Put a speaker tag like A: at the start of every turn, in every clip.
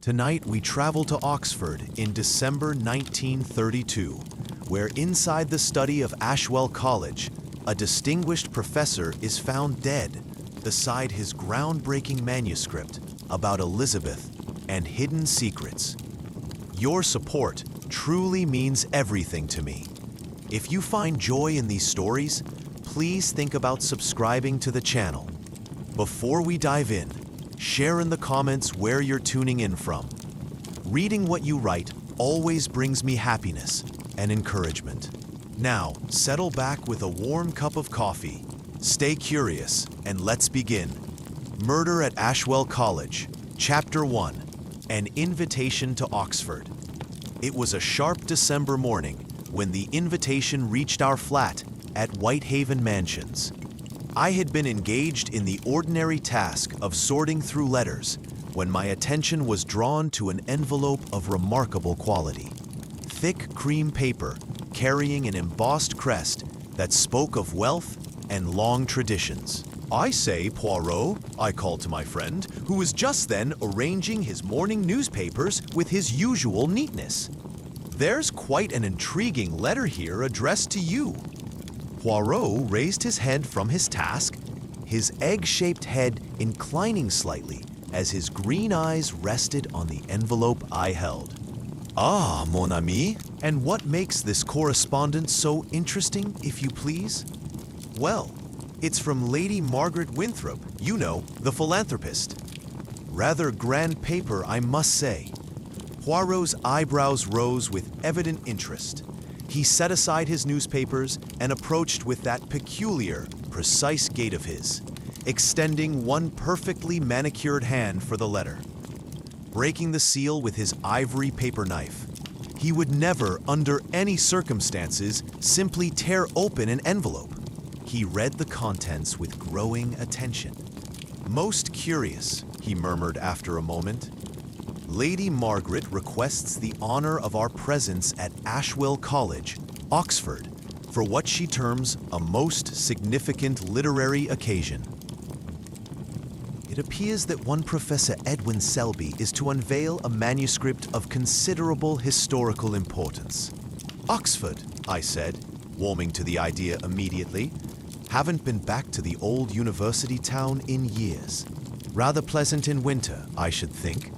A: Tonight we travel to Oxford in December 1932, where inside the study of Ashwell College, a distinguished professor is found dead beside his groundbreaking manuscript about Elizabeth and hidden secrets. Your support truly means everything to me. If you find joy in these stories, please think about subscribing to the channel. Before we dive in, share in the comments where you're tuning in from. Reading what you write always brings me happiness and encouragement. Now, settle back with a warm cup of coffee, stay curious, and let's begin. Murder at Ashwell College, Chapter 1, An Invitation to Oxford. It was a sharp December morning when the invitation reached our flat at Whitehaven Mansions. I had been engaged in the ordinary task of sorting through letters when my attention was drawn to an envelope of remarkable quality. Thick cream paper carrying an embossed crest that spoke of wealth and long traditions. "I say, Poirot," I called to my friend, who was just then arranging his morning newspapers with his usual neatness. "There's quite an intriguing letter here addressed to you." Poirot raised his head from his task, his egg-shaped head inclining slightly as his green eyes rested on the envelope I held. "Ah, mon ami, and what makes this correspondence so interesting, if you please?" "Well, it's from Lady Margaret Winthrop, you know, the philanthropist." Rather grand paper, I must say. Poirot's eyebrows rose with evident interest. He set aside his newspapers and approached with that peculiar, precise gait of his, extending one perfectly manicured hand for the letter. Breaking the seal with his ivory paper knife, he would never, under any circumstances, simply tear open an envelope. He read the contents with growing attention. "Most curious," he murmured after a moment. "Lady Margaret requests the honor of our presence at Ashwell College, Oxford, for what she terms a most significant literary occasion. It appears that one Professor Edwin Selby is to unveil a manuscript of considerable historical importance." "Oxford," I said, warming to the idea immediately. "Haven't been back to the old university town in years. Rather pleasant in winter, I should think.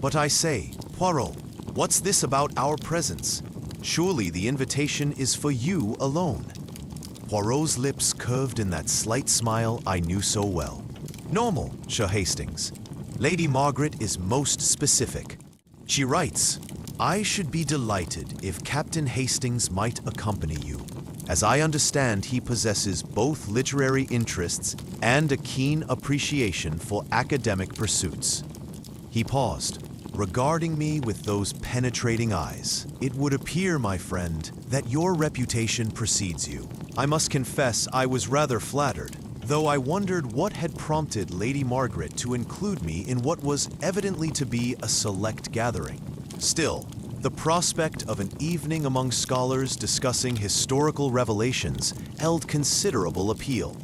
A: But I say, Poirot, what's this about our presence? Surely the invitation is for you alone." Poirot's lips curved in that slight smile I knew so well. "Normal, Sir Hastings. Lady Margaret is most specific. She writes, 'I should be delighted if Captain Hastings might accompany you, as I understand he possesses both literary interests and a keen appreciation for academic pursuits.'" He paused, regarding me with those penetrating eyes. "It would appear, my friend, that your reputation precedes you." I must confess I was rather flattered, though I wondered what had prompted Lady Margaret to include me in what was evidently to be a select gathering. Still, the prospect of an evening among scholars discussing historical revelations held considerable appeal.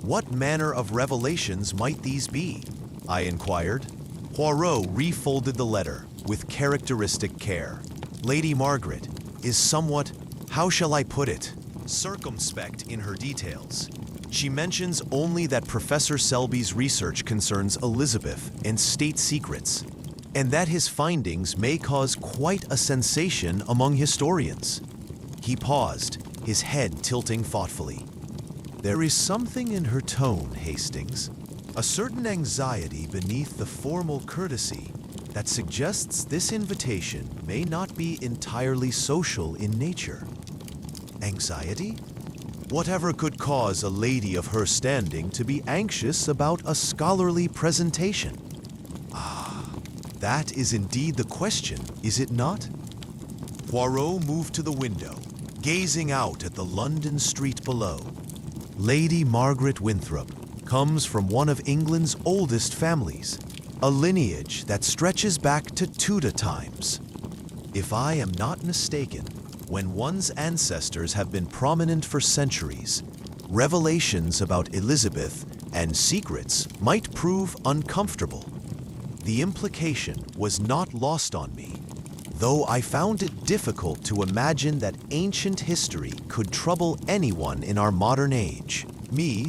A: "What manner of revelations might these be?" I inquired. Poirot refolded the letter with characteristic care. "Lady Margaret is somewhat, how shall I put it, circumspect in her details. She mentions only that Professor Selby's research concerns Elizabeth and state secrets, and that his findings may cause quite a sensation among historians." He paused, his head tilting thoughtfully. "There is something in her tone, Hastings, a certain anxiety beneath the formal courtesy that suggests this invitation may not be entirely social in nature." "Anxiety? Whatever could cause a lady of her standing to be anxious about a scholarly presentation?" "Ah, that is indeed the question, is it not?" Poirot moved to the window, gazing out at the London street below. "Lady Margaret Winthrop comes from one of England's oldest families, a lineage that stretches back to Tudor times. If I am not mistaken, when one's ancestors have been prominent for centuries, revelations about Elizabeth and secrets might prove uncomfortable. The implication was not lost on me, though I found it difficult to imagine that ancient history could trouble anyone in our modern age.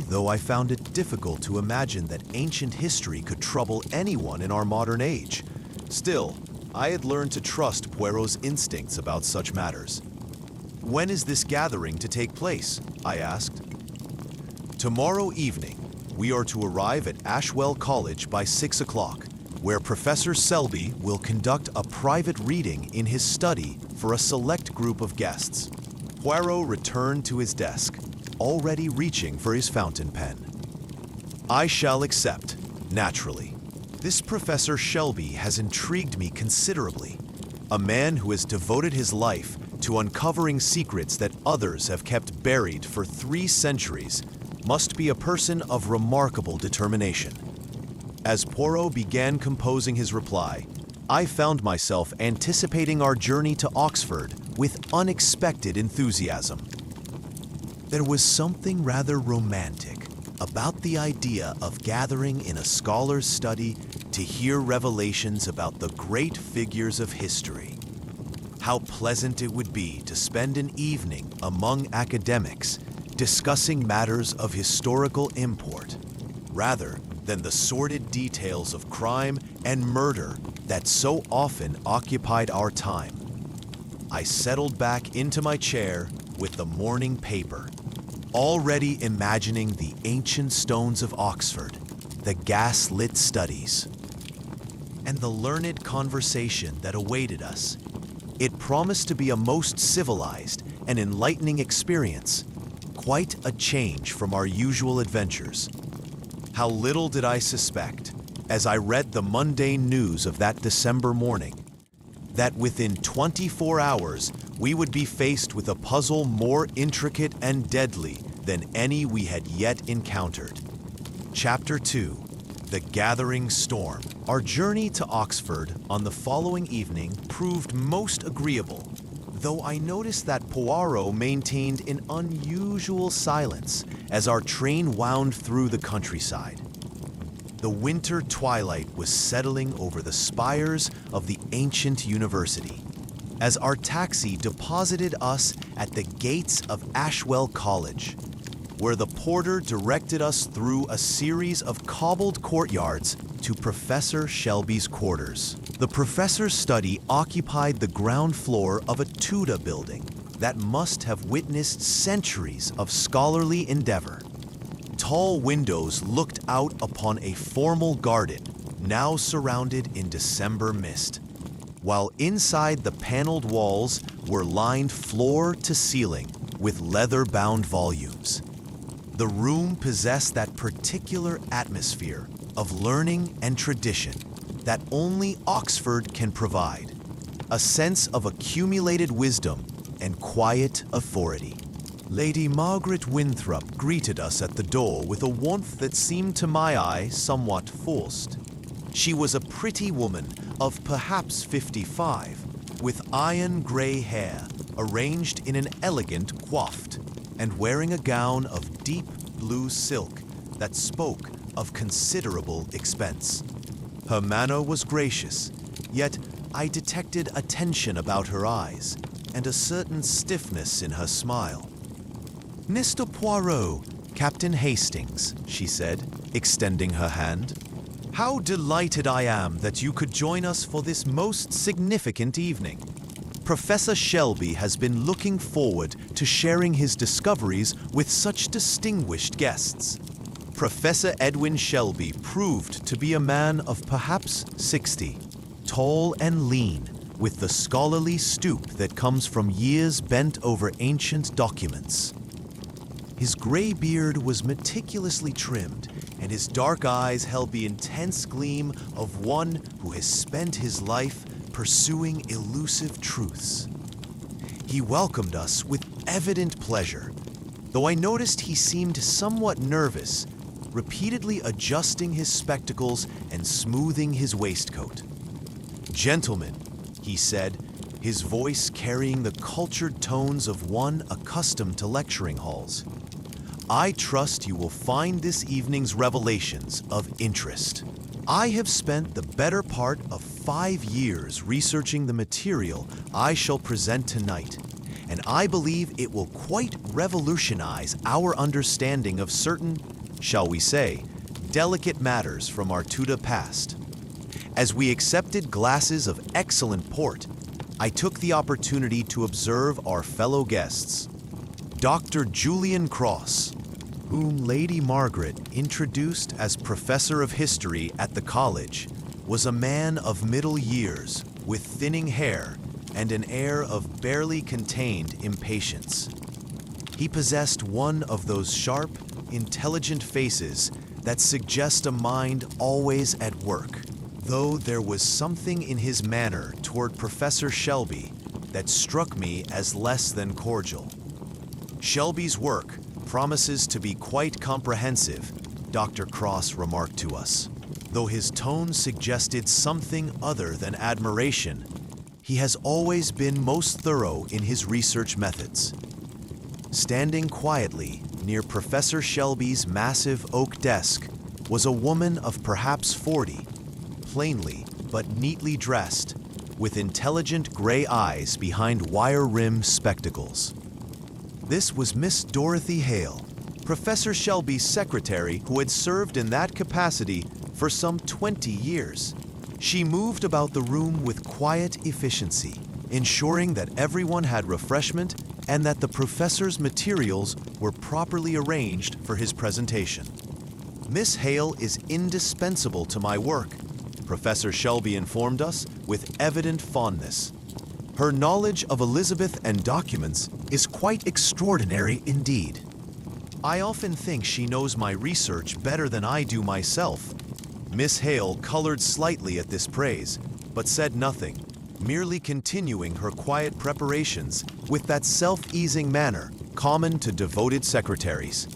A: Though I found it difficult to imagine that ancient history could trouble anyone in our modern age. Still, I had learned to trust Poirot's instincts about such matters. "When is this gathering to take place?" I asked. "Tomorrow evening, we are to arrive at Ashwell College by 6 o'clock, where Professor Selby will conduct a private reading in his study for a select group of guests." Poirot returned to his desk, already reaching for his fountain pen. "I shall accept, naturally. This Professor Shelby has intrigued me considerably. A man who has devoted his life to uncovering secrets that others have kept buried for 3 centuries must be a person of remarkable determination." As Poirot began composing his reply, I found myself anticipating our journey to Oxford with unexpected enthusiasm. There was something rather romantic about the idea of gathering in a scholar's study to hear revelations about the great figures of history. How pleasant it would be to spend an evening among academics discussing matters of historical import, rather than the sordid details of crime and murder that so often occupied our time. I settled back into my chair with the morning paper, already imagining the ancient stones of Oxford, the gas-lit studies, and the learned conversation that awaited us. It promised to be a most civilized and enlightening experience, quite a change from our usual adventures. How little did I suspect, as I read the mundane news of that December morning, that within 24 hours we would be faced with a puzzle more intricate and deadly than any we had yet encountered. Chapter 2. The Gathering Storm. Our journey to Oxford on the following evening proved most agreeable, though I noticed that Poirot maintained an unusual silence as our train wound through the countryside. The winter twilight was settling over the spires of the ancient university, as our taxi deposited us at the gates of Ashwell College, where the porter directed us through a series of cobbled courtyards to Professor Shelby's quarters. The professor's study occupied the ground floor of a Tudor building that must have witnessed centuries of scholarly endeavor. Tall windows looked out upon a formal garden, now surrounded in December mist, while inside the paneled walls were lined floor to ceiling with leather-bound volumes. The room possessed that particular atmosphere of learning and tradition that only Oxford can provide, a sense of accumulated wisdom and quiet authority. Lady Margaret Winthrop greeted us at the door with a warmth that seemed to my eye somewhat forced. She was a pretty woman of perhaps 55, with iron-gray hair arranged in an elegant coiffe, and wearing a gown of deep blue silk that spoke of considerable expense. Her manner was gracious, yet I detected a tension about her eyes and a certain stiffness in her smile. "Mr. Poirot, Captain Hastings," she said, extending her hand. "How delighted I am that you could join us for this most significant evening. Professor Shelby has been looking forward to sharing his discoveries with such distinguished guests." Professor Edwin Shelby proved to be a man of perhaps 60, tall and lean, with the scholarly stoop that comes from years bent over ancient documents. His gray beard was meticulously trimmed, and his dark eyes held the intense gleam of one who has spent his life pursuing elusive truths. He welcomed us with evident pleasure, though I noticed he seemed somewhat nervous, repeatedly adjusting his spectacles and smoothing his waistcoat. "Gentlemen," he said, his voice carrying the cultured tones of one accustomed to lecturing halls, "I trust you will find this evening's revelations of interest. I have spent the better part of 5 years researching the material I shall present tonight, and I believe it will quite revolutionize our understanding of certain, shall we say, delicate matters from our Tudor past. As we accepted glasses of excellent port, I took the opportunity to observe our fellow guests. Dr. Julian Cross, whom Lady Margaret introduced as Professor of History at the college, was a man of middle years with thinning hair and an air of barely contained impatience. He possessed one of those sharp, intelligent faces that suggest a mind always at work, though there was something in his manner toward Professor Shelby that struck me as less than cordial. Shelby's work promises to be quite comprehensive, Dr. Cross remarked to us. Though his tone suggested something other than admiration, he has always been most thorough in his research methods. Standing quietly near Professor Shelby's massive oak desk was a woman of perhaps 40, plainly but neatly dressed, with intelligent gray eyes behind wire-rimmed spectacles. This was Miss Dorothy Hale, Professor Shelby's secretary, who had served in that capacity for some 20 years. She moved about the room with quiet efficiency, ensuring that everyone had refreshment and that the professor's materials were properly arranged for his presentation. Miss Hale is indispensable to my work, Professor Shelby informed us with evident fondness. Her knowledge of Elizabeth and documents is quite extraordinary indeed. I often think she knows my research better than I do myself. Miss Hale colored slightly at this praise, but said nothing, merely continuing her quiet preparations with that self-easing manner common to devoted secretaries.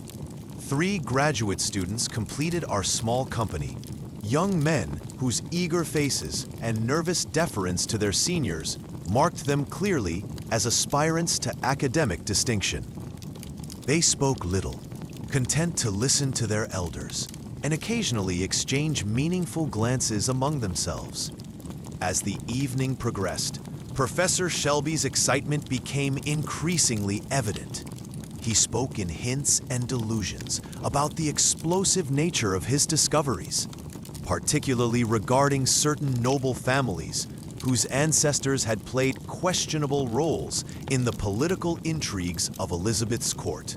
A: 3 graduate students completed our small company, young men whose eager faces and nervous deference to their seniors marked them clearly as aspirants to academic distinction. They spoke little, content to listen to their elders, and occasionally exchange meaningful glances among themselves. As the evening progressed, Professor Shelby's excitement became increasingly evident. He spoke in hints and delusions about the explosive nature of his discoveries, particularly regarding certain noble families whose ancestors had played questionable roles in the political intrigues of Elizabeth's court.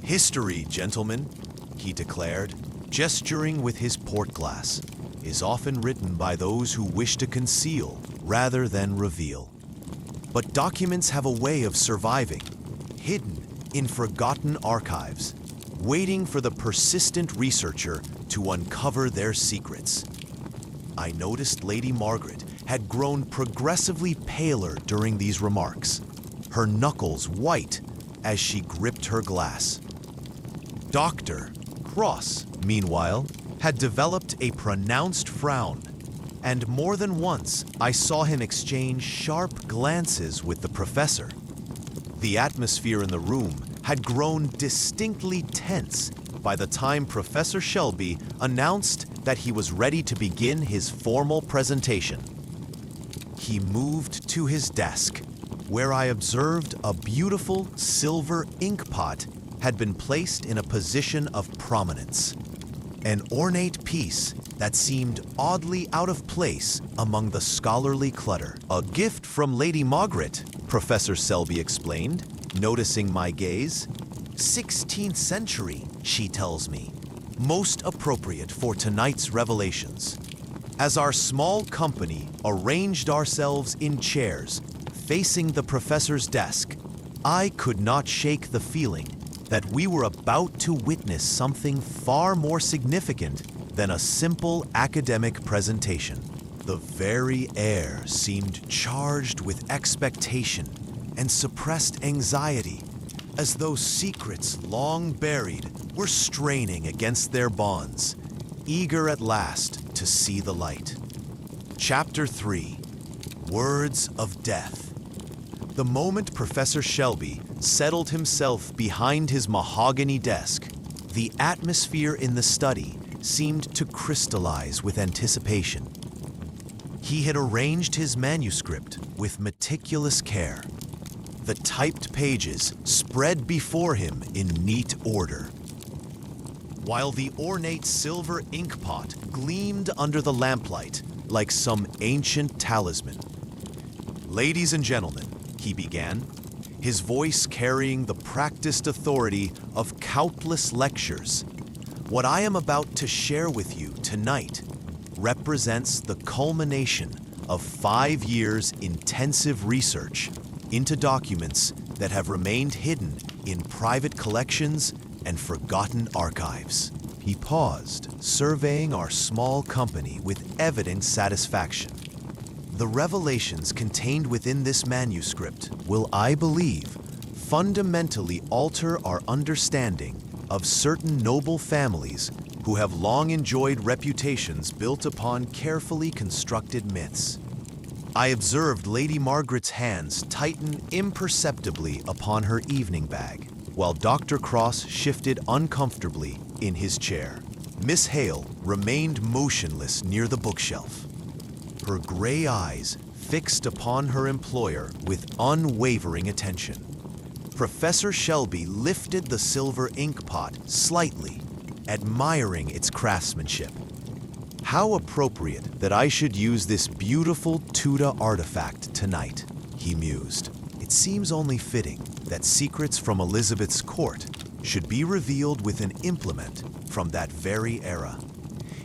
A: "History, gentlemen," he declared, gesturing with his port glass, "is often written by those who wish to conceal rather than reveal. But documents have a way of surviving, hidden in forgotten archives, waiting for the persistent researcher to uncover their secrets." I noticed Lady Margaret had grown progressively paler during these remarks, her knuckles white as she gripped her glass. Dr. Cross, meanwhile, had developed a pronounced frown, and more than once I saw him exchange sharp glances with the professor. The atmosphere in the room had grown distinctly tense by the time Professor Shelby announced that he was ready to begin his formal presentation. He moved to his desk, where I observed a beautiful silver ink pot had been placed in a position of prominence, an ornate piece that seemed oddly out of place among the scholarly clutter. "A gift from Lady Margaret," Professor Selby explained, noticing my gaze. "16th century, she tells me, most appropriate for tonight's revelations." As our small company arranged ourselves in chairs facing the professor's desk, I could not shake the feeling that we were about to witness something far more significant than a simple academic presentation. The very air seemed charged with expectation and suppressed anxiety, as though secrets long buried were straining against their bonds, eager at last to see the light. Chapter 3: Words of Death. The moment Professor Shelby settled himself behind his mahogany desk, the atmosphere in the study seemed to crystallize with anticipation. He had arranged his manuscript with meticulous care. The typed pages spread before him in neat order, while the ornate silver inkpot gleamed under the lamplight like some ancient talisman. "Ladies and gentlemen," he began, his voice carrying the practiced authority of countless lectures, "what I am about to share with you tonight represents the culmination of 5 years' intensive research into documents that have remained hidden in private collections and forgotten archives." He paused, surveying our small company with evident satisfaction. "The revelations contained within this manuscript will, I believe, fundamentally alter our understanding of certain noble families who have long enjoyed reputations built upon carefully constructed myths." I observed Lady Margaret's hands tighten imperceptibly upon her evening bag, while Dr. Cross shifted uncomfortably in his chair. Miss Hale remained motionless near the bookshelf, her gray eyes fixed upon her employer with unwavering attention. Professor Shelby lifted the silver inkpot slightly, admiring its craftsmanship. "How appropriate that I should use this beautiful Tudor artifact tonight," he mused. "It seems only fitting that secrets from Elizabeth's court should be revealed with an implement from that very era."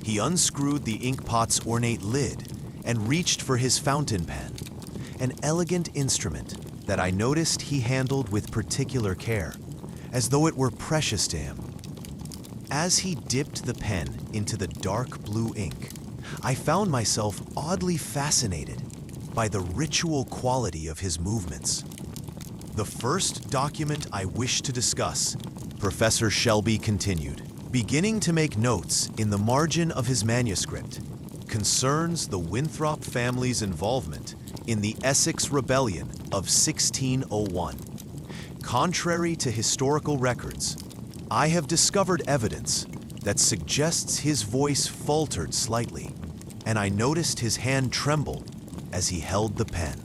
A: He unscrewed the inkpot's ornate lid and reached for his fountain pen, an elegant instrument that I noticed he handled with particular care, as though it were precious to him. As he dipped the pen into the dark blue ink, I found myself oddly fascinated by the ritual quality of his movements. "The first document I wish to discuss," Professor Shelby continued, beginning to make notes in the margin of his manuscript, "concerns the Winthrop family's involvement in the Essex Rebellion of 1601. Contrary to historical records, I have discovered evidence that suggests his voice faltered slightly, and I noticed his hand tremble as he held the pen.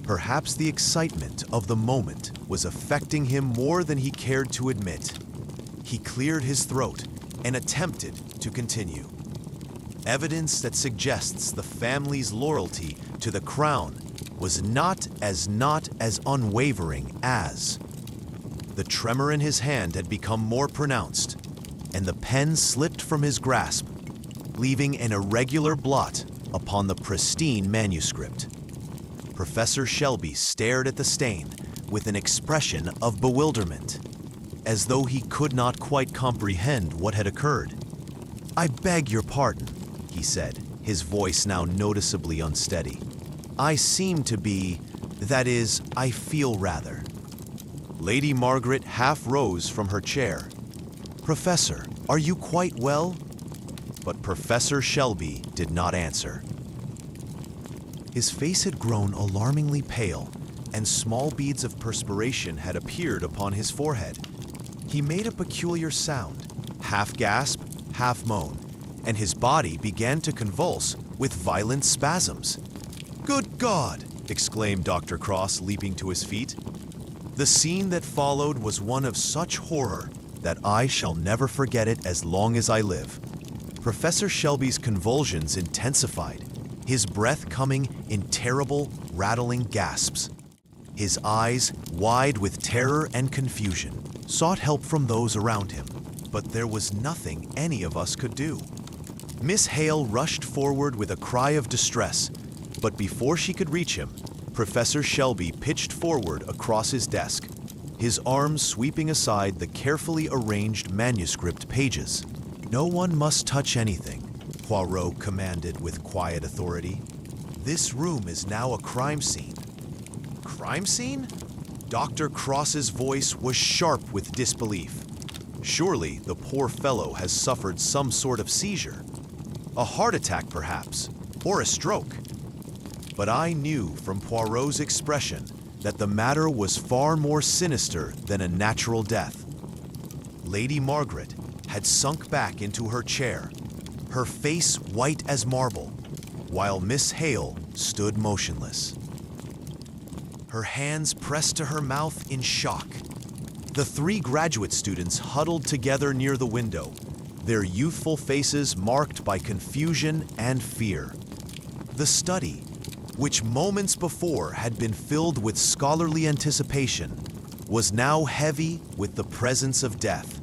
A: Perhaps the excitement of the moment was affecting him more than he cared to admit. He cleared his throat and attempted to continue. Evidence that suggests the family's loyalty to the crown was not as unwavering as." The tremor in his hand had become more pronounced, and the pen slipped from his grasp, leaving an irregular blot upon the pristine manuscript. Professor Shelby stared at the stain with an expression of bewilderment, as though he could not quite comprehend what had occurred. "I beg your pardon," he said, his voice now noticeably unsteady. "I seem to be, that is, I feel rather." Lady Margaret half rose from her chair. "Professor, are you quite well?" But Professor Shelby did not answer. His face had grown alarmingly pale, and small beads of perspiration had appeared upon his forehead. He made a peculiar sound, half gasp, half moan, and his body began to convulse with violent spasms. "Good God!" exclaimed Dr. Cross, leaping to his feet. The scene that followed was one of such horror that I shall never forget it as long as I live. Professor Shelby's convulsions intensified, his breath coming in terrible, rattling gasps. His eyes, wide with terror and confusion, sought help from those around him, but there was nothing any of us could do. Miss Hale rushed forward with a cry of distress, but before she could reach him, Professor Shelby pitched forward across his desk, his arms sweeping aside the carefully arranged manuscript pages. "No one must touch anything," Poirot commanded with quiet authority. "This room is now a crime scene." "Crime scene?" Dr. Cross's voice was sharp with disbelief. Surely the poor fellow has suffered some sort of seizure. A heart attack, perhaps, or a stroke. But I knew from Poirot's expression that the matter was far more sinister than a natural death. Lady Margaret had sunk back into her chair, her face white as marble, while Miss Hale stood motionless. Her hands pressed to her mouth in shock. The three graduate students huddled together near the window, their youthful faces marked by confusion and fear. The study, which moments before had been filled with scholarly anticipation, was now heavy with the presence of death.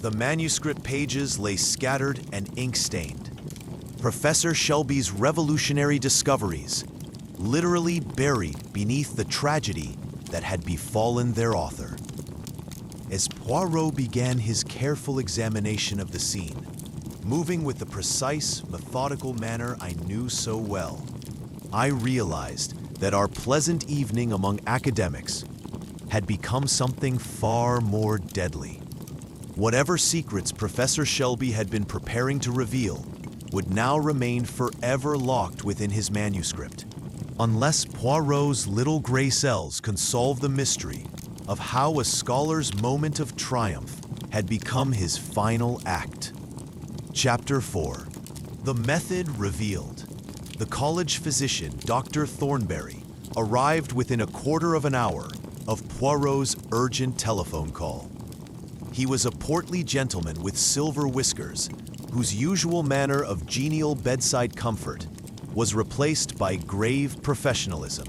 A: The manuscript pages lay scattered and ink-stained. Professor Shelby's revolutionary discoveries, literally buried beneath the tragedy that had befallen their author. As Poirot began his careful examination of the scene, moving with the precise, methodical manner I knew so well, I realized that our pleasant evening among academics had become something far more deadly. Whatever secrets Professor Shelby had been preparing to reveal would now remain forever locked within his manuscript, unless Poirot's little gray cells could solve the mystery of how a scholar's moment of triumph had become his final act. Chapter 4. The Method Revealed. The college physician, Dr. Thornberry, arrived within a quarter of an hour of Poirot's urgent telephone call. He was a portly gentleman with silver whiskers, whose usual manner of genial bedside comfort was replaced by grave professionalism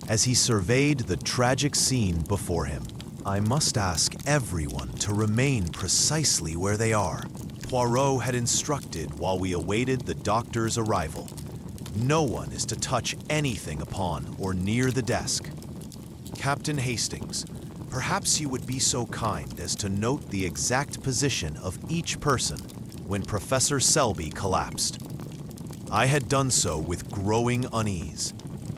A: as he surveyed the tragic scene before him. "I must ask everyone to remain precisely where they are," Poirot had instructed while we awaited the doctor's arrival. "No one is to touch anything upon or near the desk. Captain Hastings, perhaps you would be so kind as to note the exact position of each person when Professor Selby collapsed." I had done so with growing unease,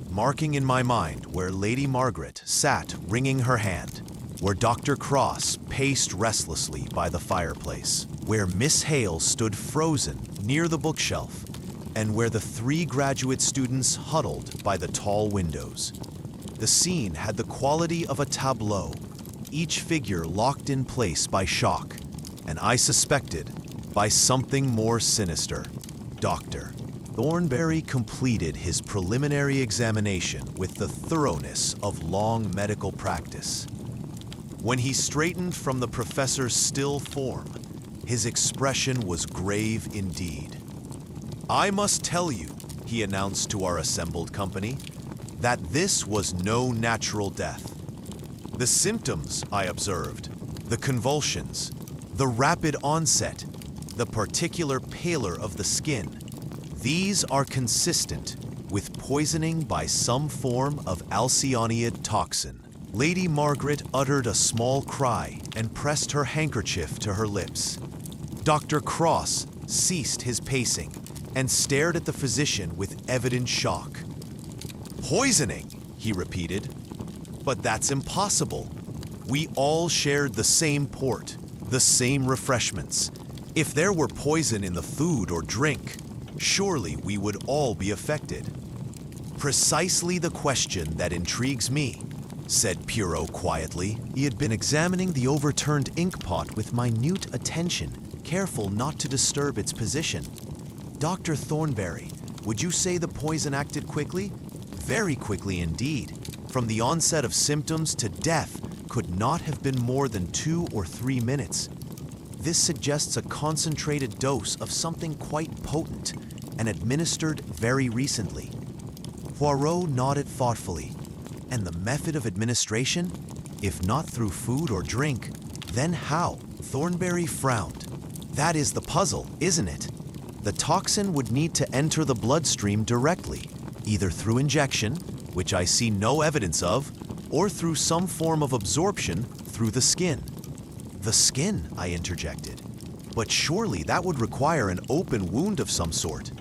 A: marking in my mind where Lady Margaret sat wringing her hand, where Dr. Cross paced restlessly by the fireplace, where Miss Hale stood frozen near the bookshelf, and where the three graduate students huddled by the tall windows. The scene had the quality of a tableau, each figure locked in place by shock, and I suspected by something more sinister. Dr. Thornberry completed his preliminary examination with the thoroughness of long medical practice. When he straightened from the professor's still form, his expression was grave indeed. "I must tell you," he announced to our assembled company, "that this was no natural death. The symptoms I observed, the convulsions, the rapid onset, the particular pallor of the skin, these are consistent with poisoning by some form of alcyoniad toxin." Lady Margaret uttered a small cry and pressed her handkerchief to her lips. Dr. Cross ceased his pacing and stared at the physician with evident shock. "Poisoning," he repeated. "But that's impossible. We all shared the same port, the same refreshments. If there were poison in the food or drink, surely we would all be affected." "Precisely the question that intrigues me," said Poirot quietly. He had been examining the overturned ink pot with minute attention, careful not to disturb its position. "Dr. Thornberry, would you say the poison acted quickly?" "Very quickly indeed. From the onset of symptoms to death could not have been more than 2 or 3 minutes. This suggests a concentrated dose of something quite potent and administered very recently." Poirot nodded thoughtfully. "And the method of administration? If not through food or drink, then how?" Thornberry frowned. "That is the puzzle, isn't it? The toxin would need to enter the bloodstream directly, either through injection, which I see no evidence of, or through some form of absorption through the skin." "The skin," I interjected. "But surely that would require an open wound of some sort."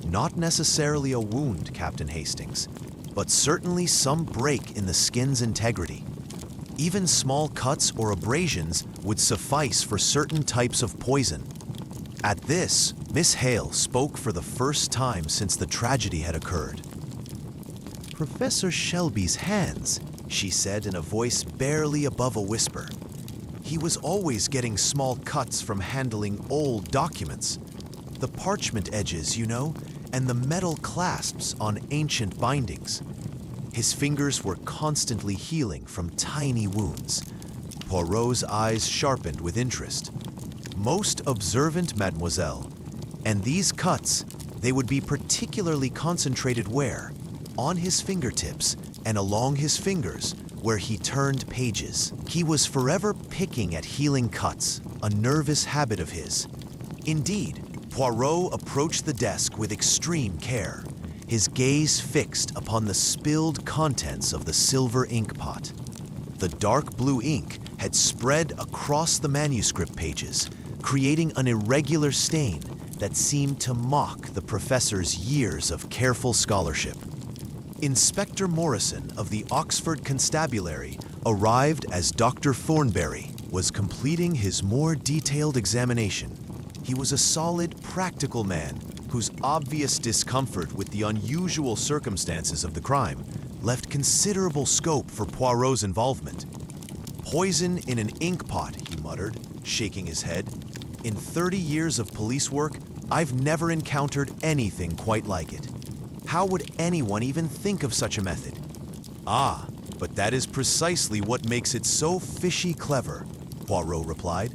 A: "Not necessarily a wound, Captain Hastings, but certainly some break in the skin's integrity. Even small cuts or abrasions would suffice for certain types of poison." At this, Miss Hale spoke for the first time since the tragedy had occurred. "Professor Shelby's hands," she said in a voice barely above a whisper. "He was always getting small cuts from handling old documents. The parchment edges, you know, and the metal clasps on ancient bindings. His fingers were constantly healing from tiny wounds. Poirot's eyes sharpened with interest. Most observant, mademoiselle. And these cuts, they would be particularly concentrated where? On his fingertips and along his fingers, where he turned pages. He was forever picking at healing cuts, a nervous habit of his. Indeed, Poirot approached the desk with extreme care, his gaze fixed upon the spilled contents of the silver ink pot. The dark blue ink had spread across the manuscript pages, creating an irregular stain that seemed to mock the professor's years of careful scholarship. Inspector Morrison of the Oxford Constabulary arrived as Dr. Thornberry was completing his more detailed examination. He was a solid, practical man whose obvious discomfort with the unusual circumstances of the crime left considerable scope for Poirot's involvement. "Poison in an ink pot," he muttered, shaking his head. "In 30 years of police work, I've never encountered anything quite like it. How would anyone even think of such a method?" "Ah, but that is precisely what makes it so fishy clever," Poirot replied.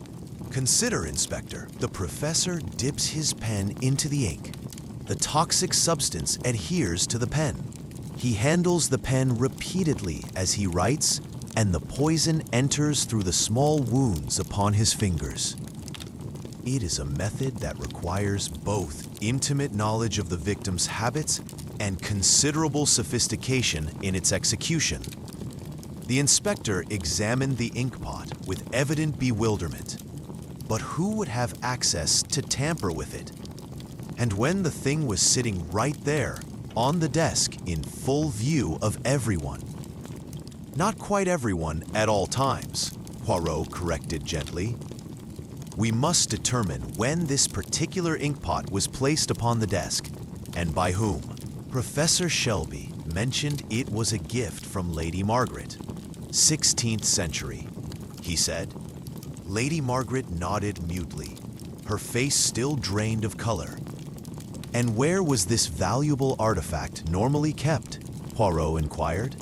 A: "Consider, Inspector." The professor dips his pen into the ink. The toxic substance adheres to the pen. He handles the pen repeatedly as he writes, and the poison enters through the small wounds upon his fingers. It is a method that requires both intimate knowledge of the victim's habits and considerable sophistication in its execution. The inspector examined the ink pot with evident bewilderment. But who would have access to tamper with it? And when the thing was sitting right there, on the desk, in full view of everyone. "Not quite everyone at all times," Poirot corrected gently. "We must determine when this particular inkpot was placed upon the desk, and by whom." Professor Shelby mentioned it was a gift from Lady Margaret. 16th century, he said. Lady Margaret nodded mutely, her face still drained of color. "And where was this valuable artifact normally kept?" Poirot inquired.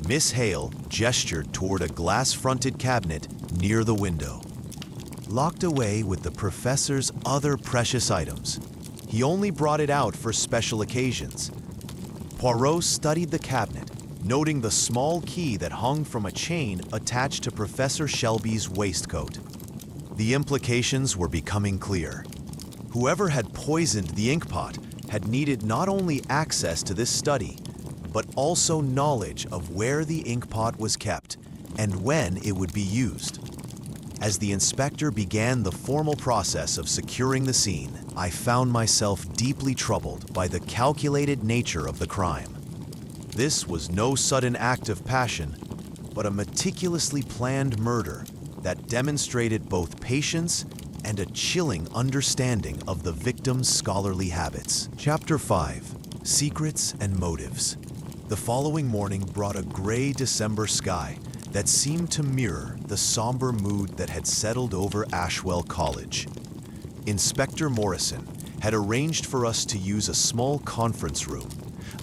A: Miss Hale gestured toward a glass-fronted cabinet near the window. "Locked away with the professor's other precious items. He only brought it out for special occasions." Poirot studied the cabinet, noting the small key that hung from a chain attached to Professor Shelby's waistcoat. The implications were becoming clear. Whoever had poisoned the inkpot had needed not only access to this study, but also knowledge of where the inkpot was kept and when it would be used. As the inspector began the formal process of securing the scene, I found myself deeply troubled by the calculated nature of the crime. This was no sudden act of passion, but a meticulously planned murder that demonstrated both patience and a chilling understanding of the victim's scholarly habits. Chapter 5: Secrets and Motives. The following morning brought a gray December sky that seemed to mirror the somber mood that had settled over Ashwell College. Inspector Morrison had arranged for us to use a small conference room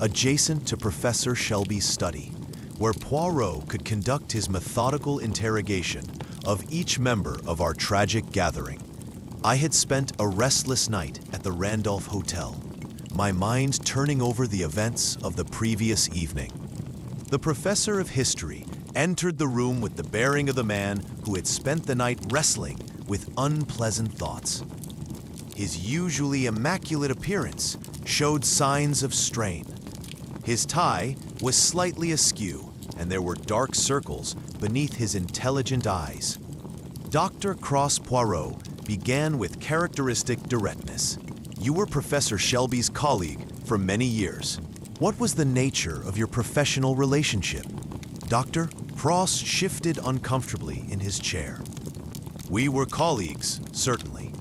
A: adjacent to Professor Shelby's study, where Poirot could conduct his methodical interrogation of each member of our tragic gathering. I had spent a restless night at the Randolph Hotel, my mind turning over the events of the previous evening. The professor of history entered the room with the bearing of the man who had spent the night wrestling with unpleasant thoughts. His usually immaculate appearance showed signs of strain. His tie was slightly askew, and there were dark circles beneath his intelligent eyes. Dr. Cross Poirot began with characteristic directness. "You were Professor Shelby's colleague for many years. What was the nature of your professional relationship?" Dr. Cross shifted uncomfortably in his chair. "We were colleagues, certainly.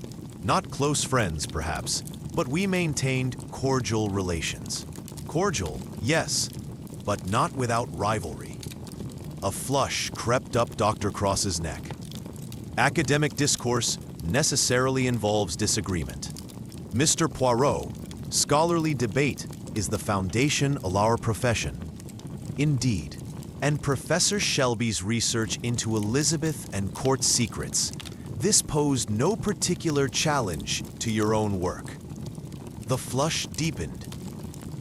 A: Not close friends, perhaps, but we maintained cordial relations." "Cordial, yes, but not without rivalry." A flush crept up Dr. Cross's neck. "Academic discourse necessarily involves disagreement. Mr. Poirot, scholarly debate is the foundation of our profession. Indeed, and Professor Shelby's research into Elizabeth and court secrets, this posed no particular challenge to your own work. The flush deepened.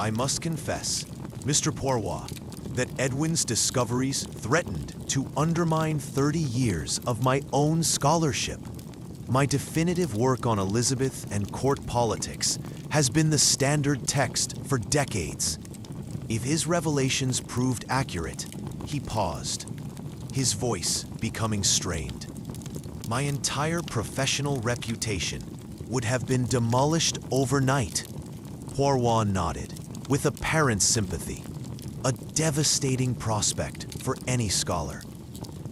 A: I must confess, Mr. Poirot, that Edwin's discoveries threatened to undermine 30 years of my own scholarship. My definitive work on Elizabeth and court politics has been the standard text for decades. If his revelations proved accurate, he paused, his voice becoming strained. My entire professional reputation would have been demolished overnight. Poirot nodded, with apparent sympathy. A devastating prospect for any scholar.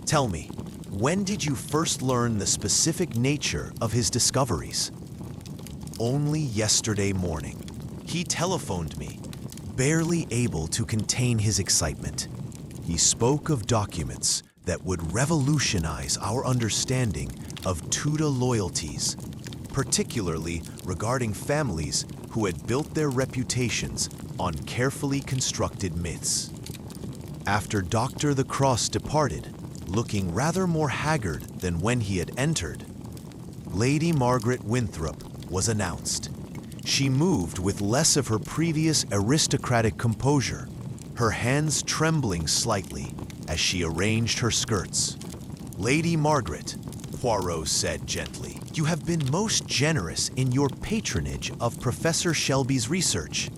A: Tell me, when did you first learn the specific nature of his discoveries? Only yesterday morning. He telephoned me, barely able to contain his excitement. He spoke of documents that would revolutionize our understanding of Tudor loyalties, particularly regarding families who had built their reputations on carefully constructed myths. After Dr. the Cross departed, looking rather more haggard than when he had entered, Lady Margaret Winthrop was announced. She moved with less of her previous aristocratic composure, her hands trembling slightly as she arranged her skirts. Lady Margaret, Poirot said gently, you have been most generous in your patronage of Professor Shelby's research.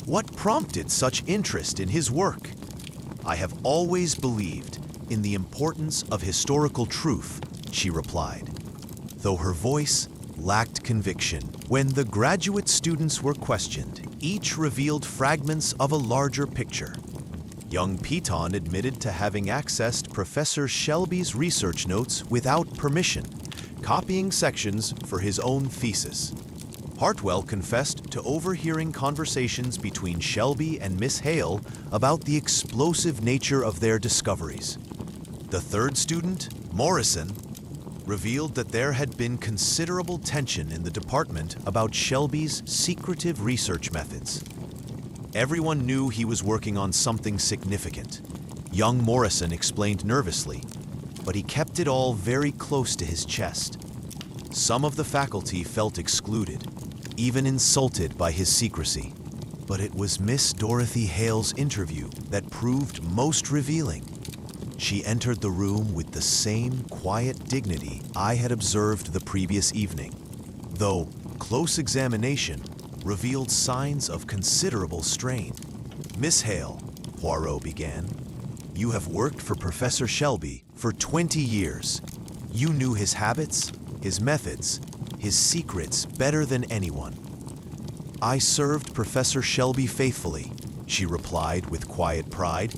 A: What prompted such interest in his work? I have always believed in the importance of historical truth, she replied, though her voice lacked conviction. When the graduate students were questioned, each revealed fragments of a larger picture. Young Piton admitted to having accessed Professor Shelby's research notes without permission, copying sections for his own thesis. Hartwell confessed to overhearing conversations between Shelby and Miss Hale about the explosive nature of their discoveries. The third student, Morrison, revealed that there had been considerable tension in the department about Shelby's secretive research methods. Everyone knew he was working on something significant. Young Morrison explained nervously, but he kept it all very close to his chest. Some of the faculty felt excluded, even insulted by his secrecy. But it was Miss Dorothy Hale's interview that proved most revealing. She entered the room with the same quiet dignity I had observed the previous evening, though close examination revealed signs of considerable strain. Miss Hale, Poirot began, you have worked for Professor Shelby for 20 years. You knew his habits, his methods, his secrets better than anyone. I served Professor Shelby faithfully, she replied with quiet pride.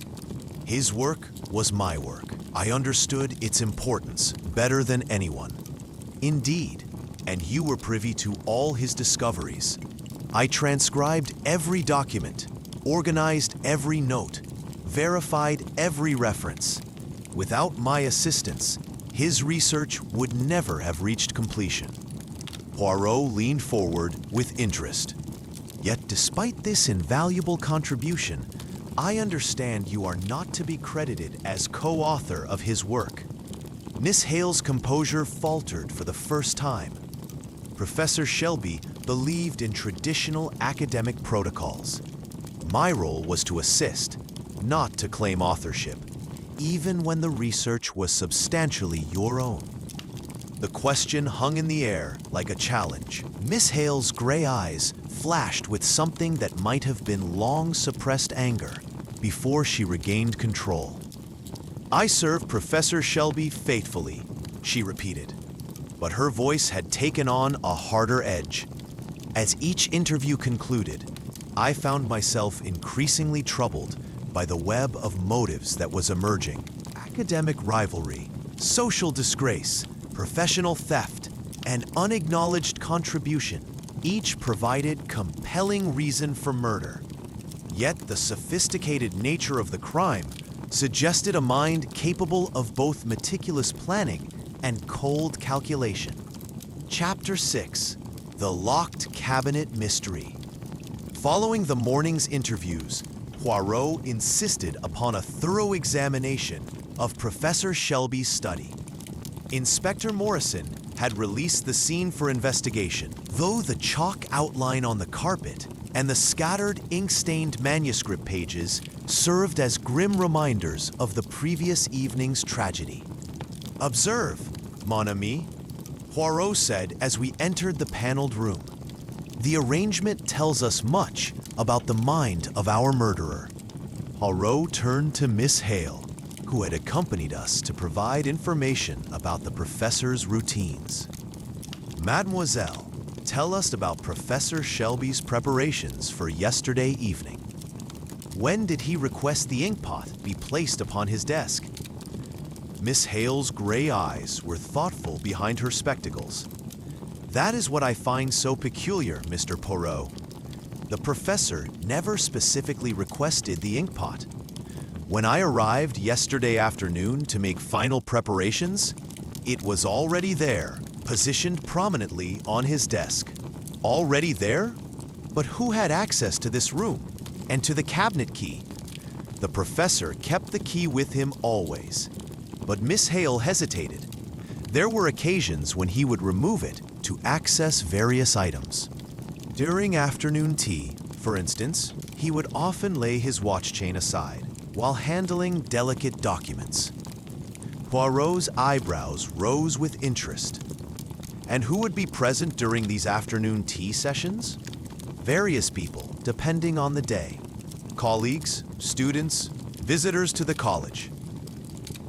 A: His work was my work. I understood its importance better than anyone. Indeed, and you were privy to all his discoveries. I transcribed every document, organized every note, verified every reference. Without my assistance, his research would never have reached completion. Poirot leaned forward with interest. Yet despite this invaluable contribution, I understand you are not to be credited as co-author of his work. Miss Hale's composure faltered for the first time. Professor Shelby believed in traditional academic protocols. My role was to assist, not to claim authorship, even when the research was substantially your own. The question hung in the air like a challenge. Miss Hale's gray eyes flashed with something that might have been long-suppressed anger before she regained control. I served Professor Shelby faithfully, she repeated, but her voice had taken on a harder edge. As each interview concluded, I found myself increasingly troubled by the web of motives that was emerging. Academic rivalry, social disgrace, professional theft, and unacknowledged contribution each provided compelling reason for murder. Yet the sophisticated nature of the crime suggested a mind capable of both meticulous planning and cold calculation. Chapter 6: The Locked Cabinet Mystery. Following the morning's interviews, Poirot insisted upon a thorough examination of Professor Shelby's study. Inspector Morrison had released the scene for investigation, though the chalk outline on the carpet and the scattered ink-stained manuscript pages served as grim reminders of the previous evening's tragedy. "Observe, mon ami," Poirot said as we entered the paneled room. "The arrangement tells us much about the mind of our murderer." Poirot turned to Miss Hale, who had accompanied us to provide information about the professor's routines. "Mademoiselle, tell us about Professor Shelby's preparations for yesterday evening. When did he request the inkpot be placed upon his desk?" Miss Hale's gray eyes were thoughtful behind her spectacles. "That is what I find so peculiar, Mr. Poirot. The professor never specifically requested the inkpot. When I arrived yesterday afternoon to make final preparations, it was already there, positioned prominently on his desk." "Already there? But who had access to this room and to the cabinet key?" "The professor kept the key with him always." But Miss Hale hesitated. "There were occasions when he would remove it to access various items. During afternoon tea, for instance, he would often lay his watch chain aside while handling delicate documents." Poirot's eyebrows rose with interest. "And who would be present during these afternoon tea sessions?" "Various people, depending on the day. Colleagues, students, visitors to the college.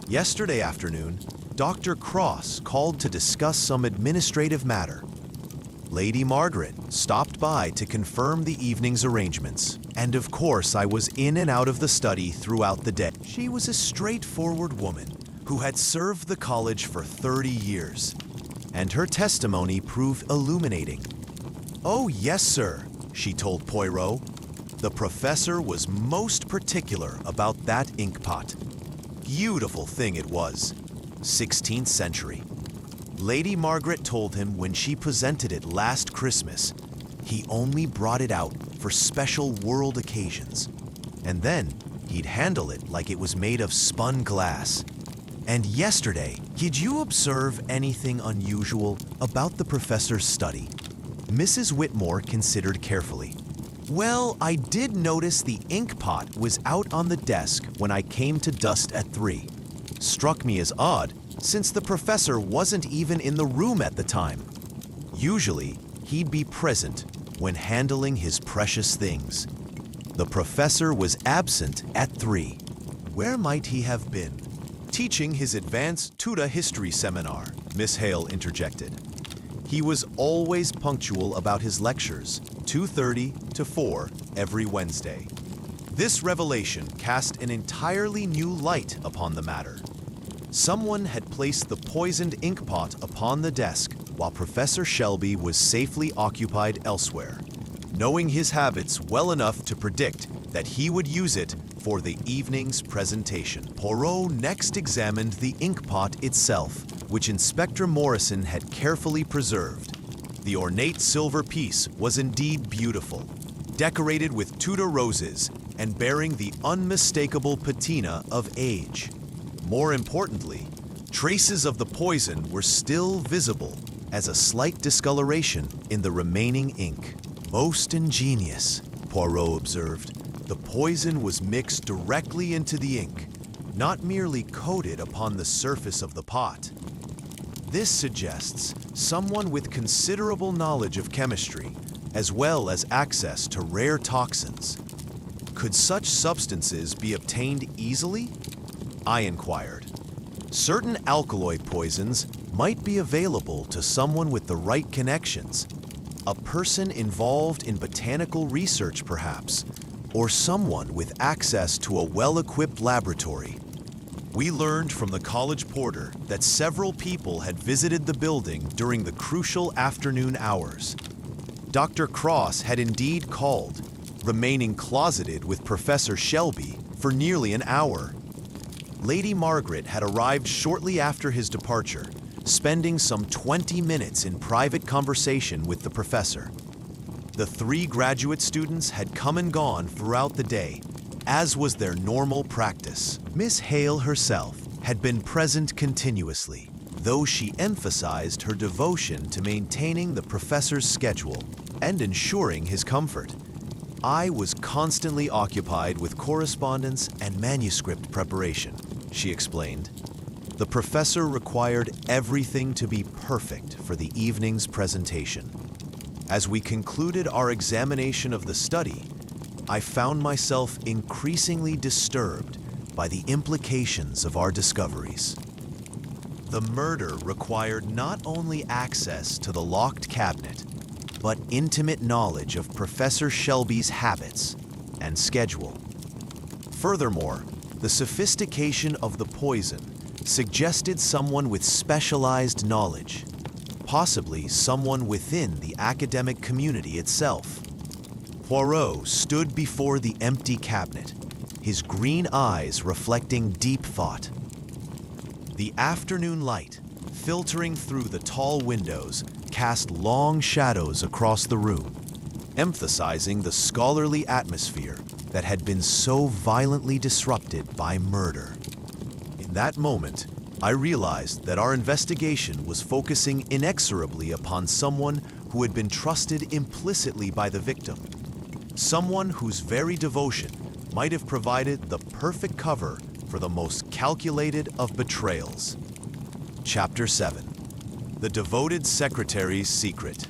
A: Yesterday afternoon, Dr. Cross called to discuss some administrative matter. Lady Margaret stopped by to confirm the evening's arrangements, and of course I was in and out of the study throughout the day." She was a straightforward woman who had served the college for 30 years, and her testimony proved illuminating. "Oh yes, sir," she told Poirot. "The professor was most particular about that inkpot. Beautiful thing it was, 16th century. Lady Margaret told him when she presented it last Christmas, he only brought it out for special world occasions, and then he'd handle it like it was made of spun glass. And yesterday, did you observe anything unusual about the professor's study?" Mrs. Whitmore considered carefully. "Well, I did notice the inkpot was out on the desk when I came to dust at 3. Struck me as odd, since the professor wasn't even in the room at the time. Usually, he'd be present when handling his precious things. The professor was absent at 3. Where might he have been?" "Teaching his advanced Tudor history seminar," Miss Hale interjected. "He was always punctual about his lectures, 2:30 to 4 every Wednesday." This revelation cast an entirely new light upon the matter. Someone had placed the poisoned inkpot upon the desk while Professor Shelby was safely occupied elsewhere, knowing his habits well enough to predict that he would use it for the evening's presentation. Poirot next examined the inkpot itself, which Inspector Morrison had carefully preserved. The ornate silver piece was indeed beautiful, decorated with Tudor roses and bearing the unmistakable patina of age. More importantly, traces of the poison were still visible as a slight discoloration in the remaining ink. "Most ingenious," Poirot observed. "The poison was mixed directly into the ink, not merely coated upon the surface of the pot. This suggests someone with considerable knowledge of chemistry, as well as access to rare toxins. Could such substances be obtained easily?" I inquired. "Certain alkaloid poisons might be available to someone with the right connections. A person involved in botanical research, perhaps, or someone with access to a well-equipped laboratory." We learned from the college porter that several people had visited the building during the crucial afternoon hours. Dr. Cross had indeed called, remaining closeted with Professor Shelby for nearly an hour. Lady Margaret had arrived shortly after his departure, spending some 20 minutes in private conversation with the professor. The 3 graduate students had come and gone throughout the day, as was their normal practice. Miss Hale herself had been present continuously, though she emphasized her devotion to maintaining the professor's schedule and ensuring his comfort. I was constantly occupied with correspondence and manuscript preparation, she explained. The professor required everything to be perfect for the evening's presentation. As we concluded our examination of the study, I found myself increasingly disturbed by the implications of our discoveries. The murder required not only access to the locked cabinet, but intimate knowledge of Professor Shelby's habits and schedule. Furthermore, the sophistication of the poison suggested someone with specialized knowledge, possibly someone within the academic community itself. Poirot stood before the empty cabinet, his green eyes reflecting deep thought. The afternoon light, filtering through the tall windows, cast long shadows across the room, emphasizing the scholarly atmosphere that had been so violently disrupted by murder. In that moment, I realized that our investigation was focusing inexorably upon someone who had been trusted implicitly by the victim, someone whose very devotion might have provided the perfect cover for the most calculated of betrayals. Chapter 7. The Devoted Secretary's Secret.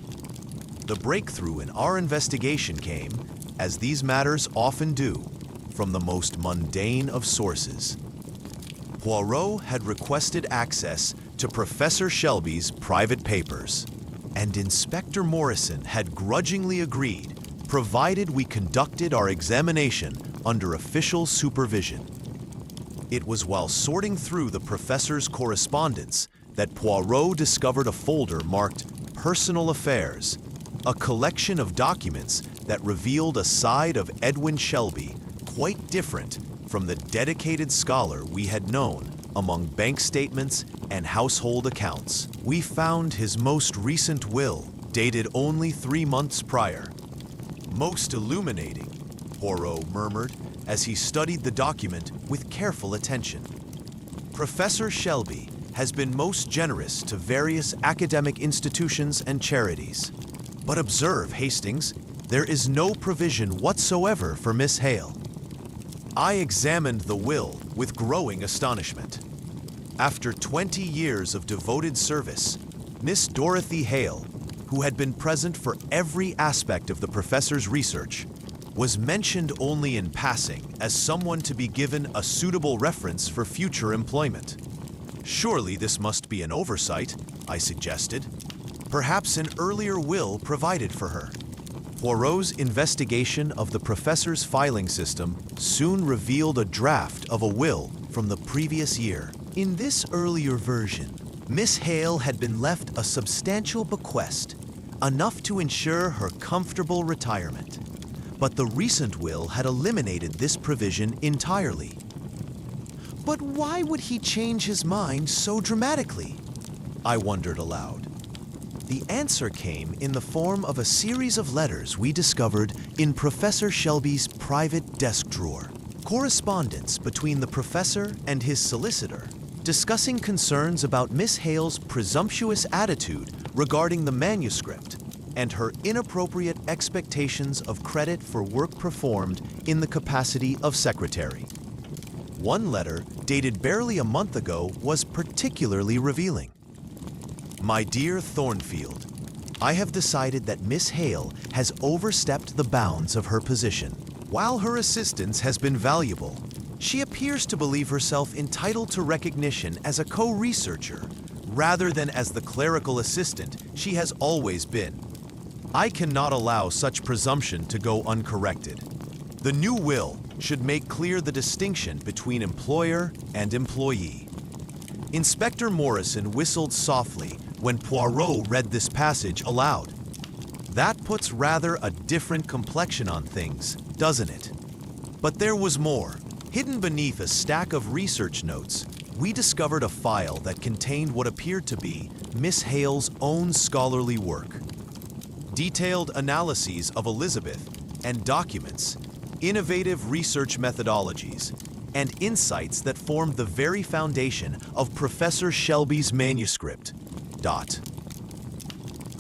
A: The breakthrough in our investigation came, as these matters often do, from the most mundane of sources. Poirot had requested access to Professor Shelby's private papers, and Inspector Morrison had grudgingly agreed, provided we conducted our examination under official supervision. It was while sorting through the professor's correspondence that Poirot discovered a folder marked Personal Affairs, a collection of documents that revealed a side of Edwin Shelby quite different from the dedicated scholar we had known among bank statements and household accounts. We found his most recent will, dated only 3 months prior. "Most illuminating," Poirot murmured as he studied the document with careful attention. "Professor Shelby has been most generous to various academic institutions and charities. But observe, Hastings, there is no provision whatsoever for Miss Hale." I examined the will with growing astonishment. After 20 years of devoted service, Miss Dorothy Hale, who had been present for every aspect of the professor's research, was mentioned only in passing as someone to be given a suitable reference for future employment. "Surely this must be an oversight," I suggested. "Perhaps an earlier will provided for her." Poirot's investigation of the professor's filing system soon revealed a draft of a will from the previous year. In this earlier version, Miss Hale had been left a substantial bequest, enough to ensure her comfortable retirement. But the recent will had eliminated this provision entirely. But why would he change his mind so dramatically? I wondered aloud. The answer came in the form of a series of letters we discovered in Professor Shelby's private desk drawer. Correspondence between the professor and his solicitor, discussing concerns about Miss Hale's presumptuous attitude regarding the manuscript and her inappropriate expectations of credit for work performed in the capacity of secretary. One letter, dated barely a month ago, was particularly revealing. "My dear Thornfield, I have decided that Miss Hale has overstepped the bounds of her position. While her assistance has been valuable, she appears to believe herself entitled to recognition as a co-researcher, rather than as the clerical assistant she has always been. I cannot allow such presumption to go uncorrected. The new will should make clear the distinction between employer and employee." Inspector Morrison whistled softly when Poirot read this passage aloud. That puts rather a different complexion on things, doesn't it? But there was more. Hidden beneath a stack of research notes, we discovered a file that contained what appeared to be Miss Hale's own scholarly work. Detailed analyses of Elizabeth and documents, innovative research methodologies, and insights that formed the very foundation of Professor Shelby's manuscript.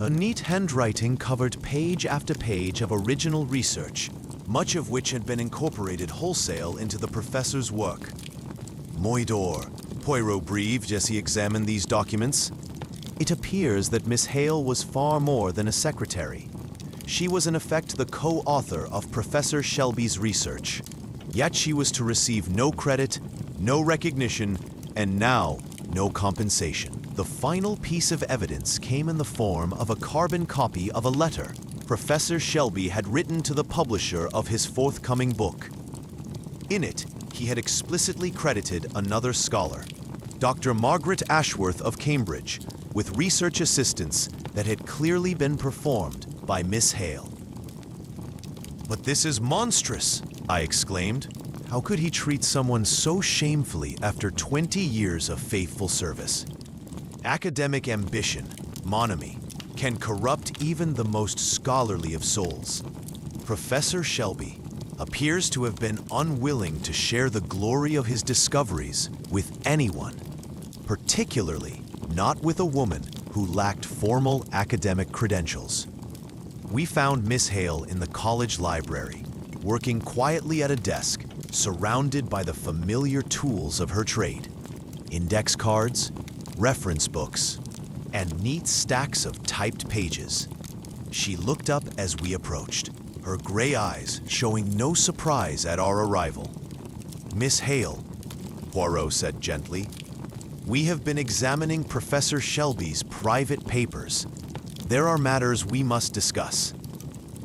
A: A neat handwriting covered page after page of original research, much of which had been incorporated wholesale into the professor's work. Moidor, Poirot breathed as he examined these documents. It appears that Miss Hale was far more than a secretary. She was in effect the co-author of Professor Shelby's research. Yet she was to receive no credit, no recognition, and now no compensation. The final piece of evidence came in the form of a carbon copy of a letter Professor Shelby had written to the publisher of his forthcoming book. In it, he had explicitly credited another scholar, Dr. Margaret Ashworth of Cambridge, with research assistance that had clearly been performed by Miss Hale. "But this is monstrous!" I exclaimed. How could he treat someone so shamefully after 20 years of faithful service? Academic ambition, monamy, can corrupt even the most scholarly of souls. Professor Shelby appears to have been unwilling to share the glory of his discoveries with anyone, particularly not with a woman who lacked formal academic credentials. We found Miss Hale in the college library, working quietly at a desk, surrounded by the familiar tools of her trade: index cards, reference books, and neat stacks of typed pages. She looked up as we approached, her gray eyes showing no surprise at our arrival. "Miss Hale," Poirot said gently, "we have been examining Professor Shelby's private papers. There are matters we must discuss."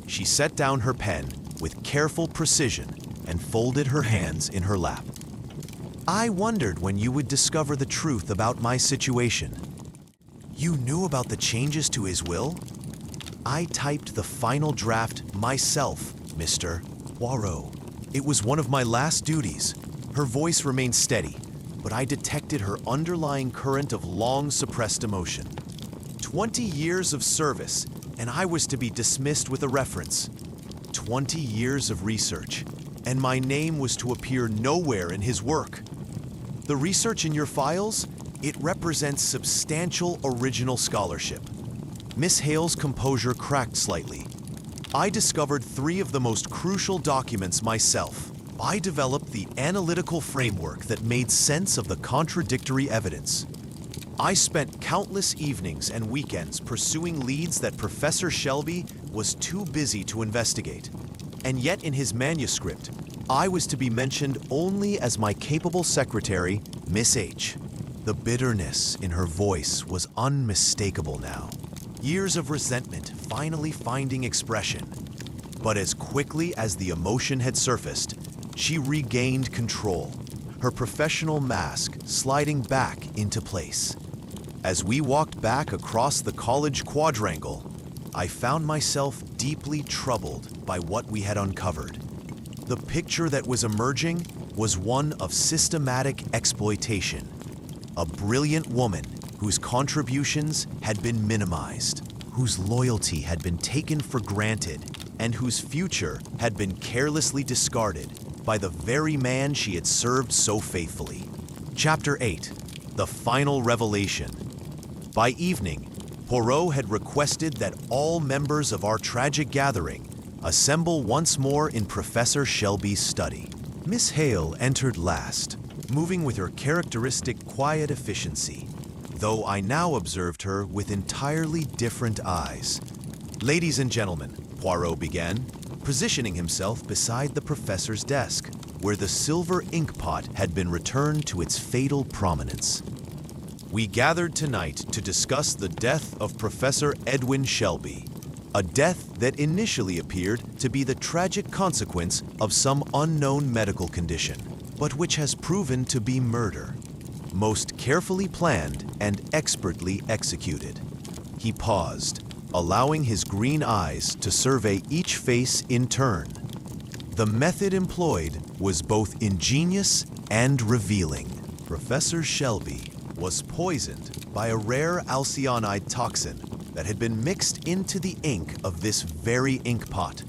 A: She set down her pen with careful precision and folded her hands in her lap. "I wondered when you would discover the truth about my situation." "You knew about the changes to his will?" "I typed the final draft myself, Mr. Poirot. It was one of my last duties." Her voice remained steady, but I detected her underlying current of long-suppressed emotion. 20 years of service, and I was to be dismissed with a reference. 20 years of research, and my name was to appear nowhere in his work. The research in your files, it represents substantial original scholarship. Miss Hale's composure cracked slightly. I discovered 3 of the most crucial documents myself. I developed the analytical framework that made sense of the contradictory evidence. I spent countless evenings and weekends pursuing leads that Professor Shelby was too busy to investigate. And yet in his manuscript, I was to be mentioned only as my capable secretary, Miss H. The bitterness in her voice was unmistakable now. Years of resentment finally finding expression. But as quickly as the emotion had surfaced, she regained control, her professional mask sliding back into place. As we walked back across the college quadrangle, I found myself deeply troubled by what we had uncovered. The picture that was emerging was one of systematic exploitation. A brilliant woman whose contributions had been minimized, whose loyalty had been taken for granted, and whose future had been carelessly discarded by the very man she had served so faithfully. Chapter 8. The Final Revelation. By evening, Poirot had requested that all members of our tragic gathering assemble once more in Professor Shelby's study. Miss Hale entered last, moving with her characteristic quiet efficiency, though I now observed her with entirely different eyes. "Ladies and gentlemen," Poirot began, positioning himself beside the professor's desk, where the silver ink pot had been returned to its fatal prominence. "We gathered tonight to discuss the death of Professor Edwin Shelby, a death that initially appeared to be the tragic consequence of some unknown medical condition, but which has proven to be murder, most carefully planned and expertly executed." He paused, allowing his green eyes to survey each face in turn. The method employed was both ingenious and revealing. Professor Shelby was poisoned by a rare alcyonide toxin that had been mixed into the ink of this very inkpot,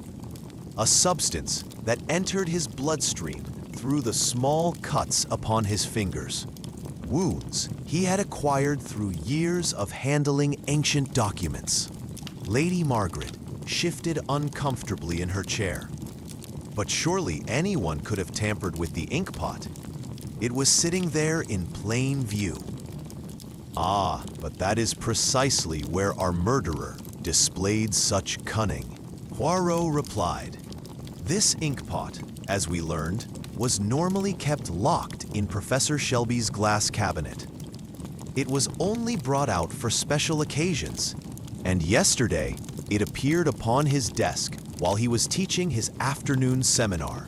A: a substance that entered his bloodstream through the small cuts upon his fingers, wounds he had acquired through years of handling ancient documents. Lady Margaret shifted uncomfortably in her chair. But surely anyone could have tampered with the inkpot. It was sitting there in plain view. Ah, but that is precisely where our murderer displayed such cunning. Poirot replied, "This inkpot, as we learned, was normally kept locked in Professor Shelby's glass cabinet. It was only brought out for special occasions, and yesterday it appeared upon his desk while he was teaching his afternoon seminar,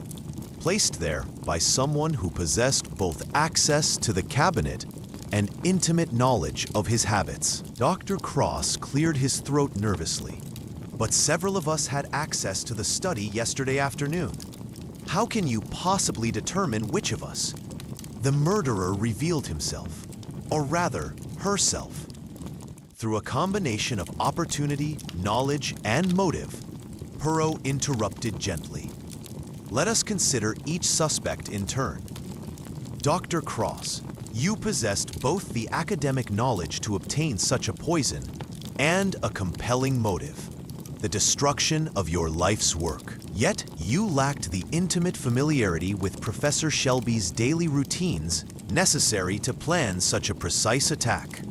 A: placed there by someone who possessed both access to the cabinet and intimate knowledge of his habits." Dr. Cross cleared his throat nervously. "But several of us had access to the study yesterday afternoon. How can you possibly determine which of us?" The murderer revealed himself, or rather, herself. Through a combination of opportunity, knowledge, and motive, Poirot interrupted gently. "Let us consider each suspect in turn. Dr. Cross, you possessed both the academic knowledge to obtain such a poison and a compelling motive, the destruction of your life's work. Yet you lacked the intimate familiarity with Professor Shelby's daily routines necessary to plan such a precise attack."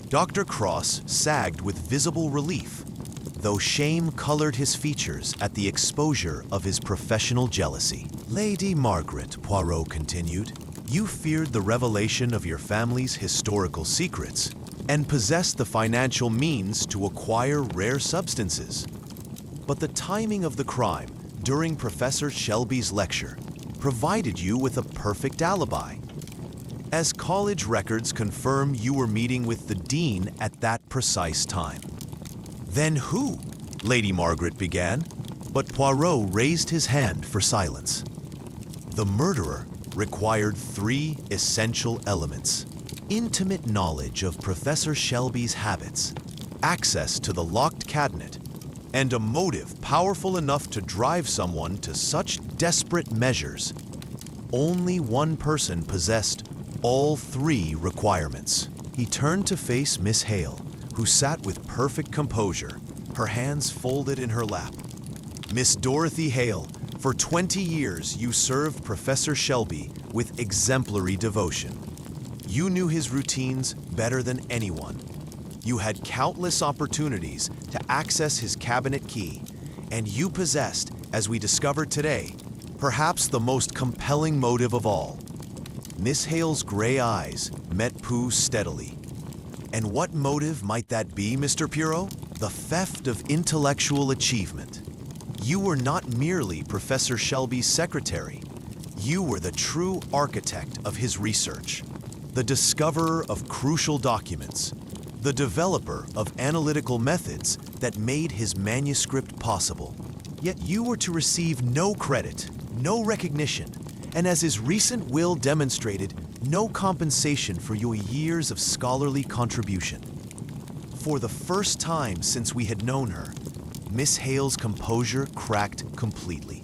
A: Dr. Cross sagged with visible relief, though shame colored his features at the exposure of his professional jealousy. "Lady Margaret," Poirot continued, "you feared the revelation of your family's historical secrets and possessed the financial means to acquire rare substances. But the timing of the crime during Professor Shelby's lecture provided you with a perfect alibi, as college records confirm you were meeting with the dean at that precise time." "Then who?" Lady Margaret began, but Poirot raised his hand for silence. "The murderer required 3 essential elements: intimate knowledge of Professor Shelby's habits, access to the locked cabinet, and a motive powerful enough to drive someone to such desperate measures. Only one person possessed all 3 requirements." He turned to face Miss Hale, who sat with perfect composure, her hands folded in her lap. "Miss Dorothy Hale, for 20 years you served Professor Shelby with exemplary devotion. You knew his routines better than anyone. You had countless opportunities to access his cabinet key, and you possessed, as we discovered today, perhaps the most compelling motive of all." Miss Hale's gray eyes met Pooh's steadily. "And what motive might that be, Mr. Poirot?" "The theft of intellectual achievement. You were not merely Professor Shelby's secretary. You were the true architect of his research, the discoverer of crucial documents, the developer of analytical methods that made his manuscript possible. Yet you were to receive no credit, no recognition, and as his recent will demonstrated, no compensation for your years of scholarly contribution." For the first time since we had known her, Miss Hale's composure cracked completely.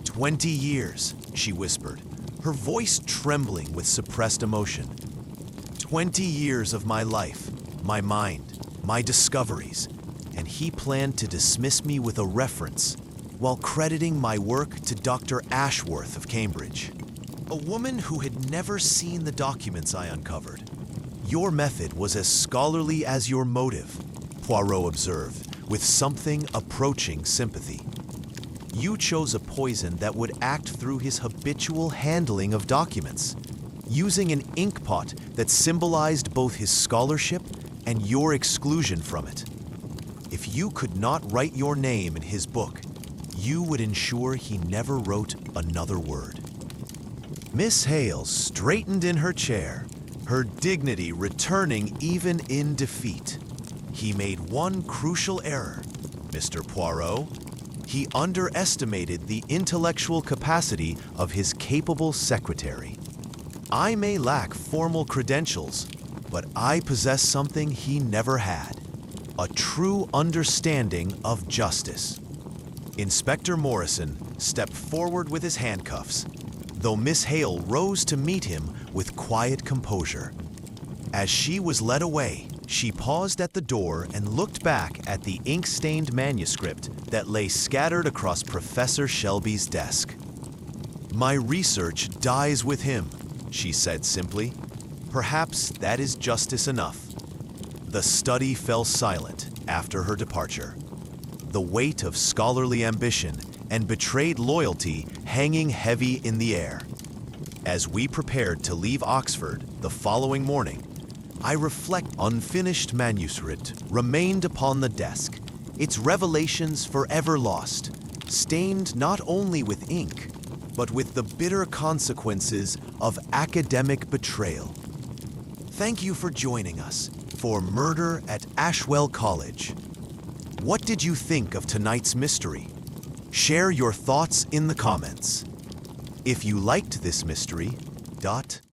A: "20 years, she whispered, her voice trembling with suppressed emotion. 20 years of my life, my mind, my discoveries, and he planned to dismiss me with a reference while crediting my work to Dr. Ashworth of Cambridge, a woman who had never seen the documents I uncovered. Your method was as scholarly as your motive," Poirot observed, with something approaching sympathy. "You chose a poison that would act through his habitual handling of documents, using an inkpot that symbolized both his scholarship and your exclusion from it. If you could not write your name in his book, you would ensure he never wrote another word." Miss Hale straightened in her chair, her dignity returning even in defeat. "He made one crucial error, Mr. Poirot. He underestimated the intellectual capacity of his capable secretary. I may lack formal credentials, but I possess something he never had: a true understanding of justice. Inspector Morrison stepped forward with his handcuffs, though Miss Hale rose to meet him with quiet composure. As she was led away, she paused at the door and looked back at the ink-stained manuscript that lay scattered across Professor Shelby's desk. "My research dies with him," she said simply. "Perhaps that is justice enough." The study fell silent after her departure, the weight of scholarly ambition and betrayed loyalty hanging heavy in the air. As we prepared to leave Oxford the following morning, I reflect. Unfinished manuscript remained upon the desk, its revelations forever lost, stained not only with ink, but with the bitter consequences of academic betrayal. Thank you for joining us for Murder at Ashwell College. What did you think of tonight's mystery? Share your thoughts in the comments. If you liked this mystery,